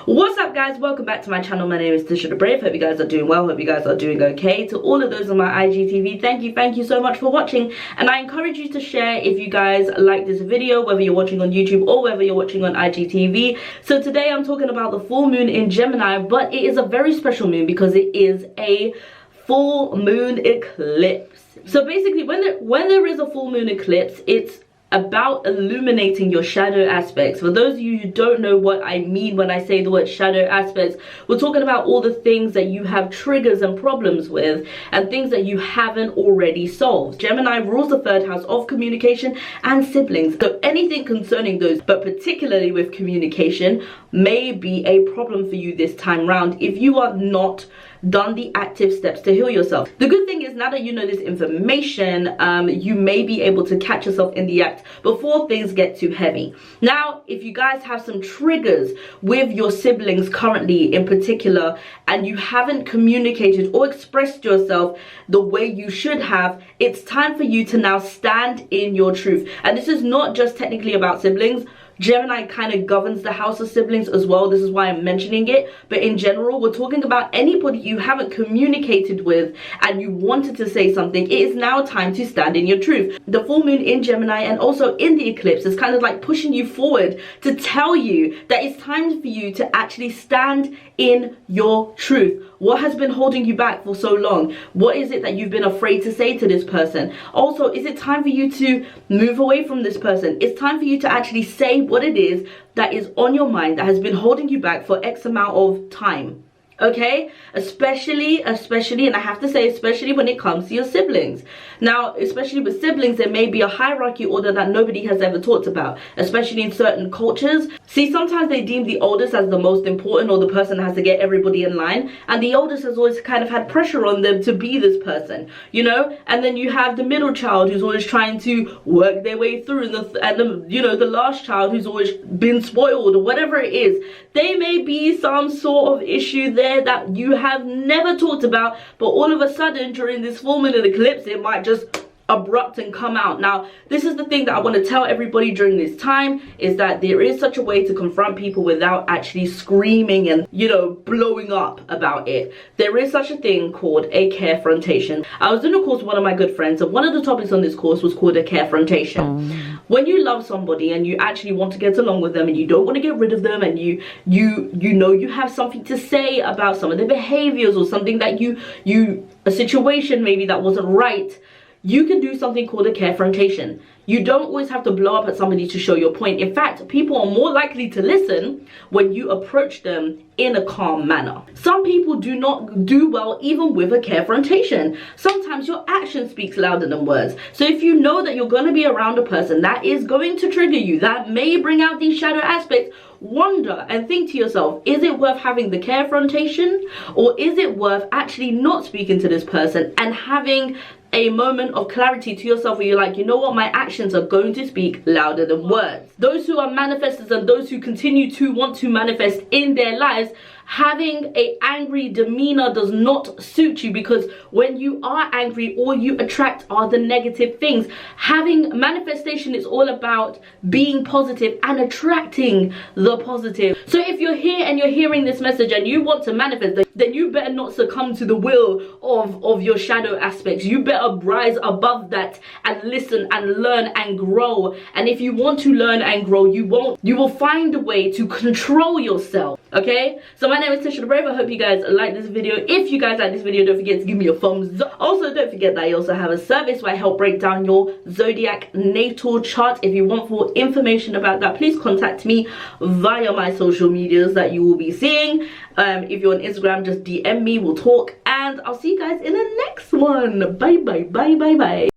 What's up guys, welcome back to my channel. My name is TishaTheBrave. Hope you guys are doing well, hope you guys are doing okay. To all of those on my IGTV, thank you so much for watching, and I encourage you to share if you guys like this video, whether you're watching on YouTube or whether you're watching on IGTV. So today I'm talking about the full moon in Gemini, but it is a very special moon because it is a full moon eclipse. So basically when there is a full moon eclipse, it's about illuminating your shadow aspects. For those of you who don't know what I mean when I say the word shadow aspects, we're talking about all the things that you have triggers and problems with and things that you haven't already solved. Gemini rules the third house of communication and siblings, so anything concerning those, but particularly with communication, may be a problem for you this time round if you are not done the active steps to heal yourself. The good thing is, now that you know this information, you may be able to catch yourself in the act before things get too heavy. Now, if you guys have some triggers with your siblings currently in particular, and you haven't communicated or expressed yourself the way you should have, it's time for you to now stand in your truth. And this is not just technically about siblings. Gemini kind of governs the house of siblings as well. This is why I'm mentioning it. But in general, we're talking about anybody you haven't communicated with and you wanted to say something. It is now time to stand in your truth. The full moon in Gemini and also in the eclipse is kind of like pushing you forward to tell you that it's time for you to actually stand in your truth. What has been holding you back for so long? What is it that you've been afraid to say to this person? Also, is it time for you to move away from this person? It's time for you to actually say what it is that is on your mind that has been holding you back for X amount of time. Okay, especially, and I have to say especially when it comes to your siblings. Now, especially with siblings, there may be a hierarchy order that nobody has ever talked about, especially in certain cultures. See, sometimes they deem the oldest as the most important, or the person has to get everybody in line, and the oldest has always kind of had pressure on them to be this person, you know. And then you have the middle child who's always trying to work their way through, and the last child who's always been spoiled, or whatever it is. There may be some sort of issue there that you have never talked about, but all of a sudden during this full moon eclipse it might just abrupt and come out. Now, this is the thing that I want to tell everybody during this time, is that there is such a way to confront people without actually screaming and, you know, blowing up about it. There is such a thing called a carefrontation. I was doing a course with one of my good friends, and one of the topics on this course was called a carefrontation. When you love somebody and you actually want to get along with them and you don't want to get rid of them, and you know you have something to say about some of their behaviors or something that a situation maybe that wasn't right, you can do something called a carefrontation. You don't always have to blow up at somebody to show your point. In fact, people are more likely to listen when you approach them in a calm manner. Some people do not do well even with a carefrontation. Sometimes your action speaks louder than words. So if you know that you're going to be around a person that is going to trigger you, that may bring out these shadow aspects, wonder and think to yourself, is it worth having the carefrontation, or is it worth actually not speaking to this person and having a moment of clarity to yourself where you're like, you know what, my actions are going to speak louder than words. Those who are manifestors and those who continue to want to manifest in their lives, having a angry demeanor does not suit you, because when you are angry, all you attract are the negative things. Having manifestation is all about being positive and attracting the positive. So if you're here and you're hearing this message and you want to manifest, then you better not succumb to the will of your shadow aspects. You better rise above that and listen and learn and grow. And if you want to learn and grow, you will find a way to control yourself. Okay, so my name is TishaTheBrave. I hope you guys like this video. If you guys like this video, don't forget to give me a thumbs up. Also, don't forget that I also have a service where I help break down your zodiac natal chart. If you want full information about that, please contact me via my social medias that you will be seeing. If you're on Instagram, just DM me, we'll talk, and I'll see you guys in the next one. Bye bye.